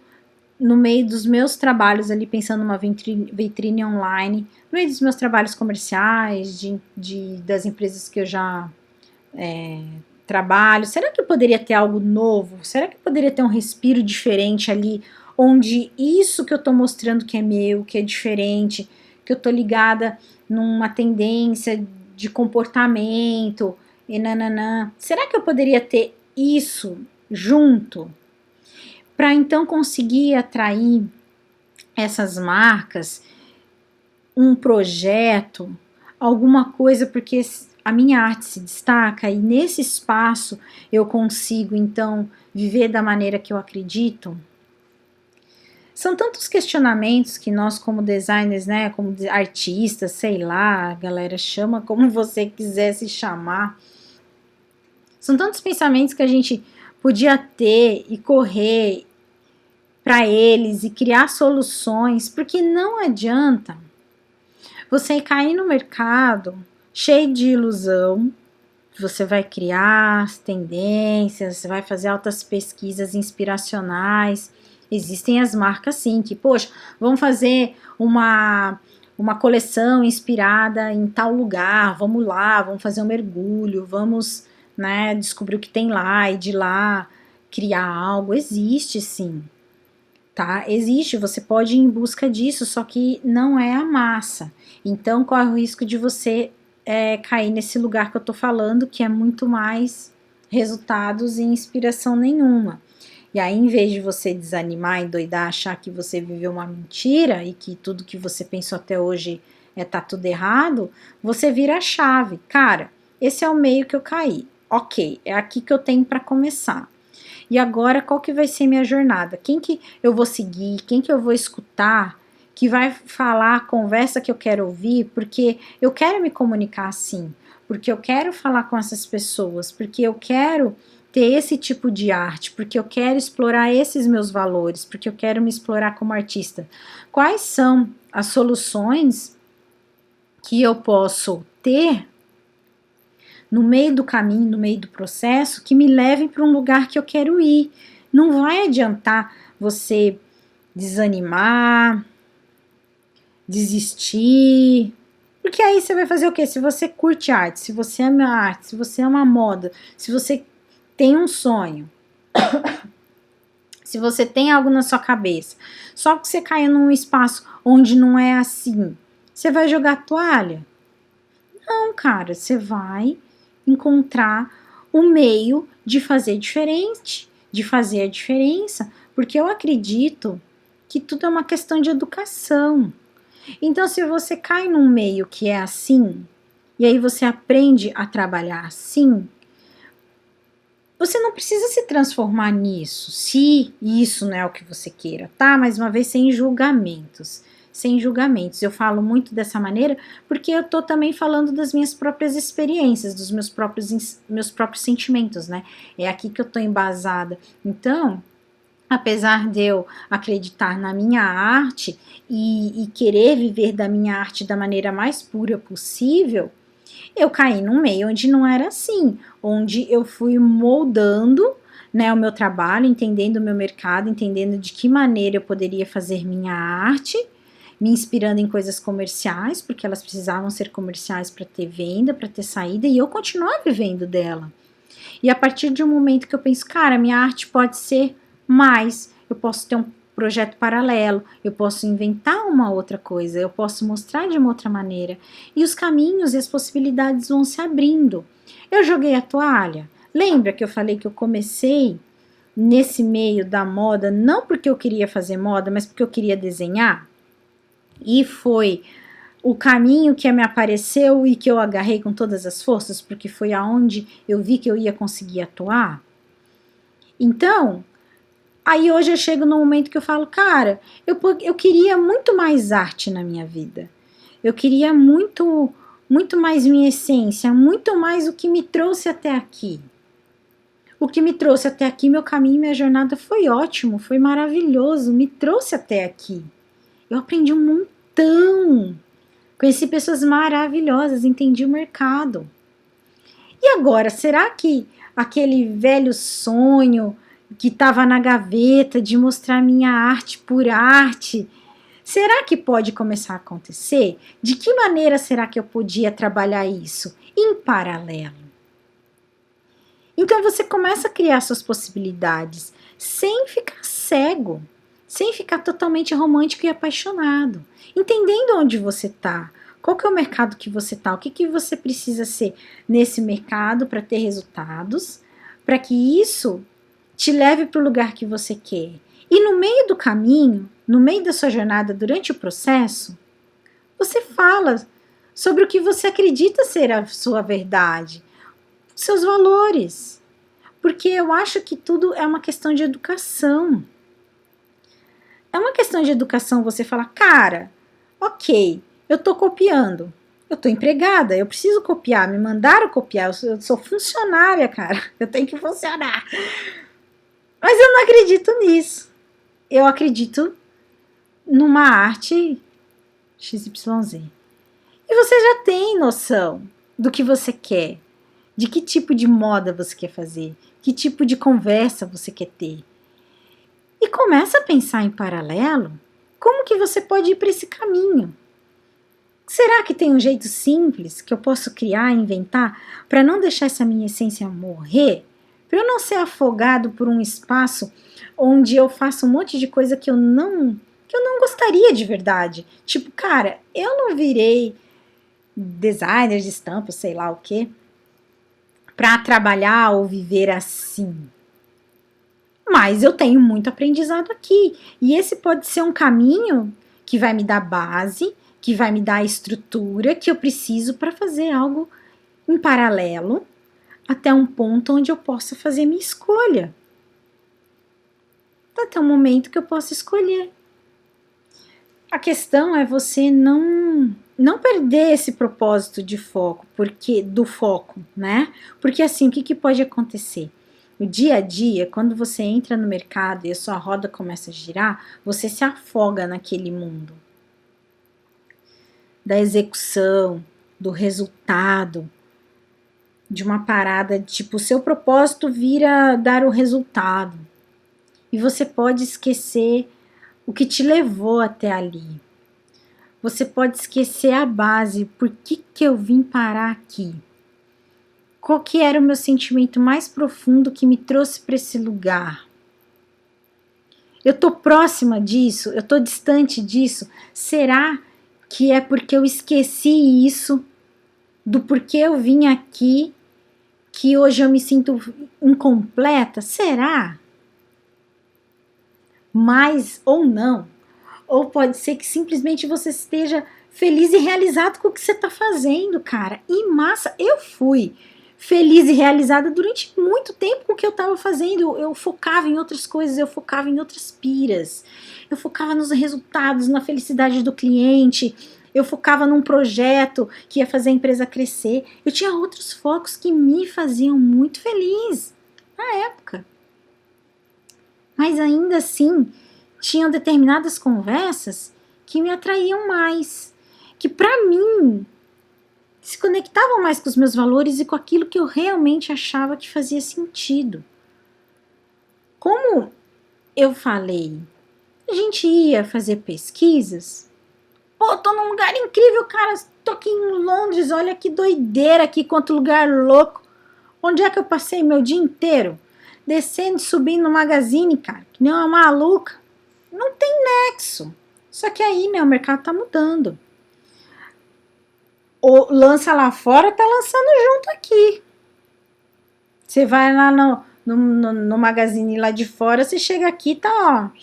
no meio dos meus trabalhos ali, pensando numa vitrine online, no meio dos meus trabalhos comerciais, das empresas que eu já trabalho? Será que eu poderia ter algo novo? Será que eu poderia ter um respiro diferente ali, onde isso que eu tô mostrando que é meu, que é diferente, que eu tô ligada numa tendência de comportamento e nananã. Será que eu poderia ter isso junto para então conseguir atrair essas marcas, um projeto, alguma coisa, porque a minha arte se destaca e nesse espaço eu consigo então viver da maneira que eu acredito? São tantos questionamentos que nós, como designers, né, como artistas, sei lá, a galera chama como você quiser se chamar. São tantos pensamentos que a gente podia ter e correr para eles e criar soluções, porque não adianta você cair no mercado cheio de ilusão. Você vai criar tendências, vai fazer altas pesquisas inspiracionais. Existem as marcas sim, que, poxa, vamos fazer uma coleção inspirada em tal lugar, vamos lá, vamos fazer um mergulho, vamos, né, descobrir o que tem lá e de lá criar algo. Existe sim, tá? Existe, você pode ir em busca disso, só que não é a massa. Então corre o risco de você cair nesse lugar que eu tô falando, que é muito mais resultados e inspiração nenhuma. E aí, em vez de você desanimar, endoidar, achar que você viveu uma mentira e que tudo que você pensou até hoje tá tudo errado, você vira a chave. Cara, esse é o meio que eu caí. Ok, é aqui que eu tenho para começar. E agora, qual que vai ser minha jornada? Quem que eu vou seguir? Quem que eu vou escutar? Que vai falar a conversa que eu quero ouvir? Porque eu quero me comunicar assim. Porque eu quero falar com essas pessoas. Porque eu quero ter esse tipo de arte. Porque eu quero explorar esses meus valores. Porque eu quero me explorar como artista. Quais são as soluções que eu posso ter no meio do caminho, no meio do processo, que me levem para um lugar que eu quero ir? Não vai adiantar você desanimar, desistir, porque aí você vai fazer o quê? Se você curte arte, se você ama arte, se você ama moda, se você tem um sonho, se você tem algo na sua cabeça, só que você caiu num espaço onde não é assim, você vai jogar a toalha? Não, cara, você vai encontrar o meio de fazer diferente, de fazer a diferença, porque eu acredito que tudo é uma questão de educação. Então, se você cai num meio que é assim, e aí você aprende a trabalhar assim, você não precisa se transformar nisso, se isso não é o que você queira, tá? Mais uma vez, sem julgamentos. Sem julgamentos. Eu falo muito dessa maneira porque eu tô também falando das minhas próprias experiências, dos meus próprios sentimentos, né? É aqui que eu tô embasada. Então, apesar de eu acreditar na minha arte e querer viver da minha arte da maneira mais pura possível, eu caí num meio onde não era assim, onde eu fui moldando, né, o meu trabalho, entendendo o meu mercado, entendendo de que maneira eu poderia fazer minha arte, me inspirando em coisas comerciais, porque elas precisavam ser comerciais para ter venda, para ter saída, e eu continuar vivendo dela. E a partir de um momento que eu penso, cara, minha arte pode ser mais, eu posso ter um projeto paralelo, eu posso inventar uma outra coisa, eu posso mostrar de uma outra maneira. E os caminhos e as possibilidades vão se abrindo. Eu joguei a toalha. Lembra que eu falei que eu comecei nesse meio da moda, não porque eu queria fazer moda, mas porque eu queria desenhar? E foi o caminho que me apareceu e que eu agarrei com todas as forças, porque foi aonde eu vi que eu ia conseguir atuar. Então, aí hoje eu chego no momento que eu falo, cara, eu queria muito mais arte na minha vida. Eu queria muito mais minha essência, muito mais o que me trouxe até aqui. O que me trouxe até aqui, meu caminho, minha jornada foi ótimo, foi maravilhoso, me trouxe até aqui. Eu aprendi um montão, conheci pessoas maravilhosas, entendi o mercado. E agora, será que aquele velho sonho que estava na gaveta de mostrar minha arte por arte, será que pode começar a acontecer? De que maneira será que eu podia trabalhar isso em paralelo? Então você começa a criar suas possibilidades sem ficar cego, sem ficar totalmente romântico e apaixonado, entendendo onde você está, qual que é o mercado que você está, o que você precisa ser nesse mercado para ter resultados, para que isso te leve para o lugar que você quer. E no meio do caminho, no meio da sua jornada, durante o processo, você fala sobre o que você acredita ser a sua verdade, seus valores. Porque eu acho que tudo é uma questão de educação. É uma questão de educação você falar, cara, ok, eu tô copiando, eu tô empregada, eu preciso copiar, me mandaram copiar, eu sou funcionária, cara, eu tenho que funcionar. Mas eu não acredito nisso. Eu acredito numa arte XYZ. E você já tem noção do que você quer, de que tipo de moda você quer fazer, que tipo de conversa você quer ter. E começa a pensar em paralelo, como que você pode ir para esse caminho? Será que tem um jeito simples que eu posso criar, inventar, para não deixar essa minha essência morrer? Para eu não ser afogado por um espaço onde eu faço um monte de coisa que eu não gostaria de verdade. Tipo, cara, eu não virei designer de estampa, sei lá o quê, para trabalhar ou viver assim. Mas eu tenho muito aprendizado aqui. E esse pode ser um caminho que vai me dar base, que vai me dar a estrutura que eu preciso para fazer algo em paralelo, até um ponto onde eu possa fazer minha escolha. Até um momento que eu possa escolher. A questão é você não perder esse propósito de foco, do foco, né? Porque assim, o que pode acontecer? No dia a dia, quando você entra no mercado e a sua roda começa a girar, você se afoga naquele mundo da execução, do resultado, de uma parada, tipo, o seu propósito vira dar o resultado. E você pode esquecer o que te levou até ali. Você pode esquecer a base, por que eu vim parar aqui? Qual que era o meu sentimento mais profundo que me trouxe para esse lugar? Eu tô próxima disso? Eu tô distante disso? Será que é porque eu esqueci isso, do porquê eu vim aqui, que hoje eu me sinto incompleta? Será? Mas ou não. Ou pode ser que simplesmente você esteja feliz e realizado com o que você está fazendo, cara. E massa, eu fui feliz e realizada durante muito tempo com o que eu estava fazendo. Eu focava em outras coisas, eu focava em outras piras. Eu focava nos resultados, na felicidade do cliente. Eu focava num projeto que ia fazer a empresa crescer. Eu tinha outros focos que me faziam muito feliz na época. Mas ainda assim, tinham determinadas conversas que me atraíam mais, que para mim se conectavam mais com os meus valores e com aquilo que eu realmente achava que fazia sentido. Como eu falei, a gente ia fazer pesquisas. Pô, tô num lugar incrível, cara, tô aqui em Londres, olha que doideira aqui, quanto lugar louco. Onde é que eu passei meu dia inteiro? Descendo e subindo no Magazine, cara, que nem uma maluca. Não tem nexo. Só que aí, né, o mercado tá mudando. Ou lança lá fora, tá lançando junto aqui. Você vai lá no Magazine lá de fora, você chega aqui, tá, ó.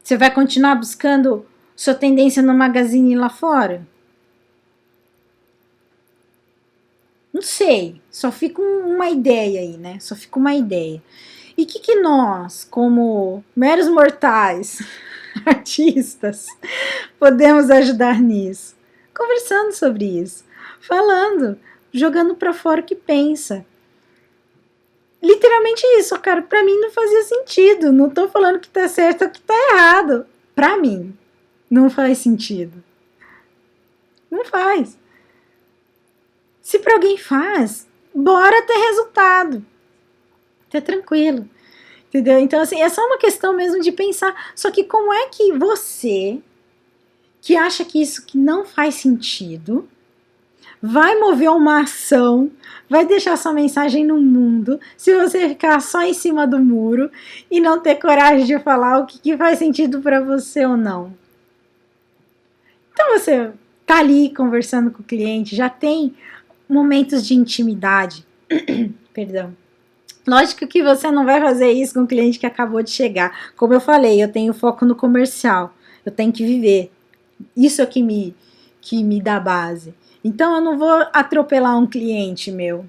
Você vai continuar buscando sua tendência no Magazine lá fora? Não sei, só fica uma ideia aí, né? Só fica uma ideia. E o que nós, como meros mortais, artistas, podemos ajudar nisso? Conversando sobre isso, falando, jogando para fora o que pensa. literalmente isso, cara. Pra mim não fazia sentido. Não tô falando que tá certo ou que tá errado. Pra mim, não faz sentido. Não faz. Se pra alguém faz, bora ter resultado. Tá tranquilo. Entendeu? Então, assim, é só uma questão mesmo de pensar. Só que como é que você, que acha que isso que não faz sentido, vai mover uma ação, vai deixar sua mensagem no mundo, se você ficar só em cima do muro e não ter coragem de falar o que faz sentido para você ou não? Então você tá ali conversando com o cliente, já tem momentos de intimidade, perdão. Lógico que você não vai fazer isso com um cliente que acabou de chegar. Como eu falei, eu tenho foco no comercial. Eu tenho que viver. Isso é que me dá base. Então eu não vou atropelar um cliente meu.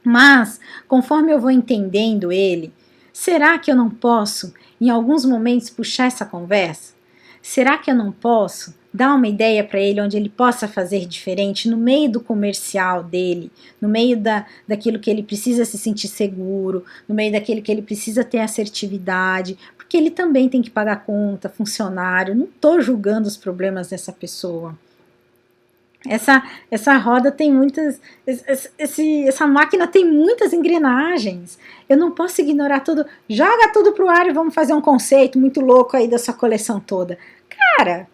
Mas, conforme eu vou entendendo ele, será que eu não posso, em alguns momentos, puxar essa conversa? Será que eu não posso dar uma ideia para ele onde ele possa fazer diferente no meio do comercial dele, no meio daquilo que ele precisa se sentir seguro, no meio daquilo que ele precisa ter assertividade, porque ele também tem que pagar conta, funcionário. Não estou julgando os problemas dessa pessoa. Essa roda tem muitas. Essa máquina tem muitas engrenagens. Eu não posso ignorar tudo. Joga tudo pro ar e vamos fazer um conceito muito louco aí da sua coleção toda. Cara,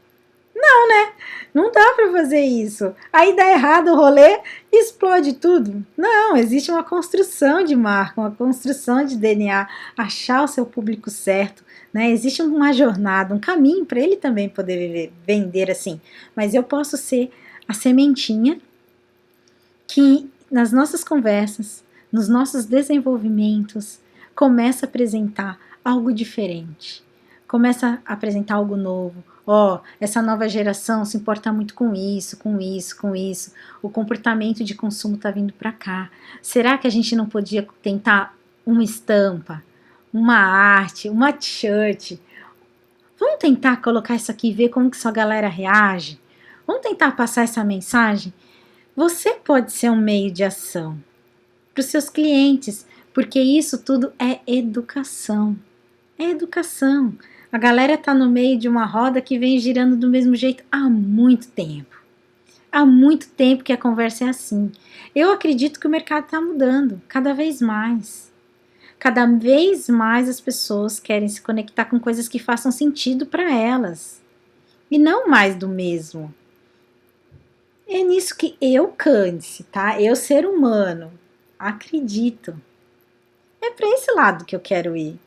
não, né? Não dá para fazer isso. Aí dá errado o rolê, explode tudo. Não, existe uma construção de marca, uma construção de DNA, achar o seu público certo, né? Existe uma jornada, um caminho para ele também poder viver, vender assim. Mas eu posso ser a sementinha que nas nossas conversas, nos nossos desenvolvimentos, começa a apresentar algo diferente, começa a apresentar algo novo. Essa nova geração se importa muito com isso, com isso, com isso. O comportamento de consumo está vindo para cá. Será que a gente não podia tentar uma estampa, uma arte, uma t-shirt? Vamos tentar colocar isso aqui e ver como que sua galera reage? Vamos tentar passar essa mensagem? Você pode ser um meio de ação para os seus clientes, porque isso tudo é educação. É educação. A galera está no meio de uma roda que vem girando do mesmo jeito há muito tempo. Há muito tempo que a conversa é assim. Eu acredito que o mercado está mudando cada vez mais. Cada vez mais as pessoas querem se conectar com coisas que façam sentido para elas. E não mais do mesmo. É nisso que eu, Cândice, tá? Eu, ser humano, acredito. É para esse lado que eu quero ir.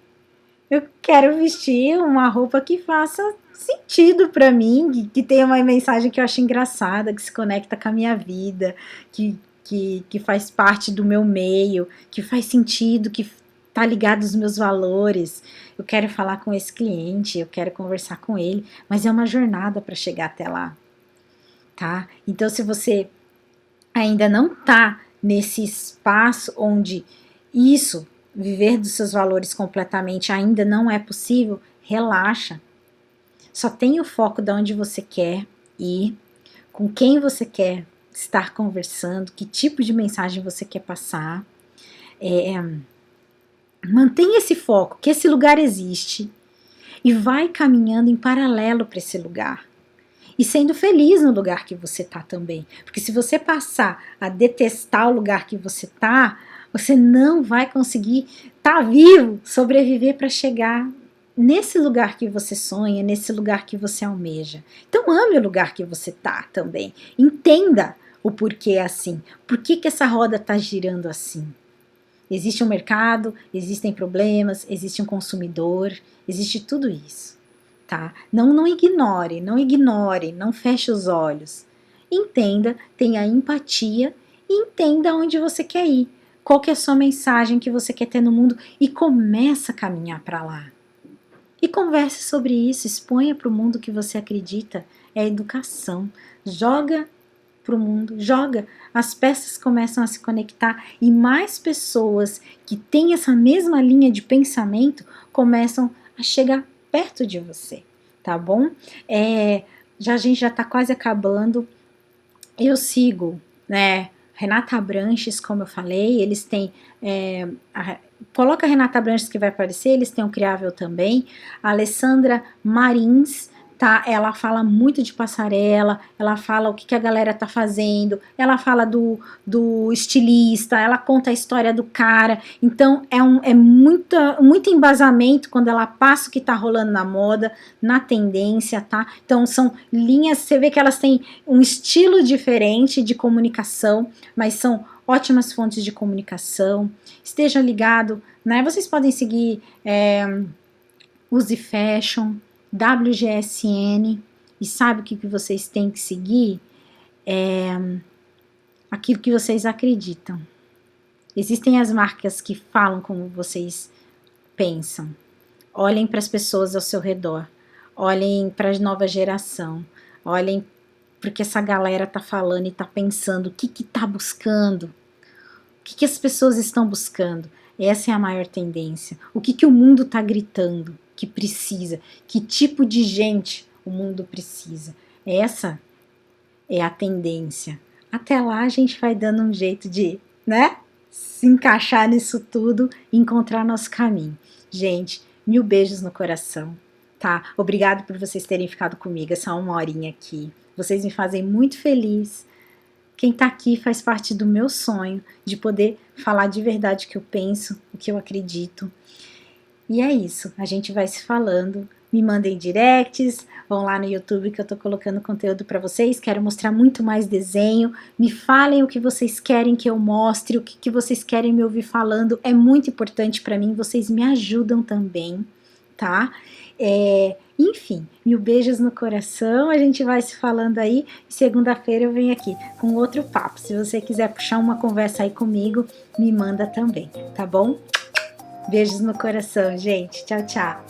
Eu quero vestir uma roupa que faça sentido para mim, que tenha uma mensagem que eu acho engraçada, que se conecta com a minha vida, que faz parte do meu meio, que faz sentido, que tá ligado aos meus valores. Eu quero falar com esse cliente, eu quero conversar com ele, mas é uma jornada para chegar até lá. Tá? Então, se você ainda não tá nesse espaço onde isso, viver dos seus valores completamente, ainda não é possível, relaxa. Só tenha o foco de onde você quer ir, com quem você quer estar conversando, que tipo de mensagem você quer passar. Mantenha esse foco, que esse lugar existe, e vai caminhando em paralelo para esse lugar. E sendo feliz no lugar que você tá também. Porque se você passar a detestar o lugar que você tá, você não vai conseguir estar vivo, sobreviver para chegar nesse lugar que você sonha, nesse lugar que você almeja. Então ame o lugar que você tá também. Entenda o porquê é assim. Por que essa roda tá girando assim? Existe um mercado, existem problemas, existe um consumidor, existe tudo isso. Tá? Não ignore, não feche os olhos. Entenda, tenha empatia e entenda onde você quer ir. Qual que é a sua mensagem que você quer ter no mundo e começa a caminhar para lá. E converse sobre isso, exponha para o mundo que você acredita. É educação. Joga para o mundo, joga. As peças começam a se conectar e mais pessoas que têm essa mesma linha de pensamento começam a chegar perto de você, tá bom? A gente já tá quase acabando. Eu sigo, né, Renata Branches, como eu falei, eles têm... coloca a Renata Branches que vai aparecer, eles têm o Criável também. A Alessandra Marins, tá? Ela fala muito de passarela, ela fala o que a galera tá fazendo, ela fala do estilista, ela conta a história do cara. Então é muito embasamento quando ela passa o que tá rolando na moda, na tendência, tá? Então são linhas, você vê que elas têm um estilo diferente de comunicação, mas são ótimas fontes de comunicação. Esteja ligado, né? Vocês podem seguir Use Fashion, WGSN, e sabe o que vocês têm que seguir? Aquilo que vocês acreditam. Existem as marcas que falam como vocês pensam. Olhem para as pessoas ao seu redor. Olhem para a nova geração. Olhem porque essa galera tá falando e tá pensando, o que tá buscando? O que as pessoas estão buscando? Essa é a maior tendência. O que o mundo tá gritando que precisa? Que tipo de gente o mundo precisa? Essa é a tendência. Até lá a gente vai dando um jeito de, né, se encaixar nisso tudo e encontrar nosso caminho. Gente, mil beijos no coração, tá? Obrigado por vocês terem ficado comigo essa 1 horinha aqui. Vocês me fazem muito feliz. Quem tá aqui faz parte do meu sonho de poder falar de verdade o que eu penso, o que eu acredito. E é isso, a gente vai se falando. Me mandem directs, vão lá no YouTube que eu tô colocando conteúdo para vocês. Quero mostrar muito mais desenho. Me falem o que vocês querem que eu mostre, o que vocês querem me ouvir falando. É muito importante para mim, vocês me ajudam também, tá? Enfim, mil beijos no coração, a gente vai se falando aí. Segunda-feira eu venho aqui com outro papo. Se você quiser puxar uma conversa aí comigo, me manda também, tá bom? Beijos no coração, gente. Tchau, tchau.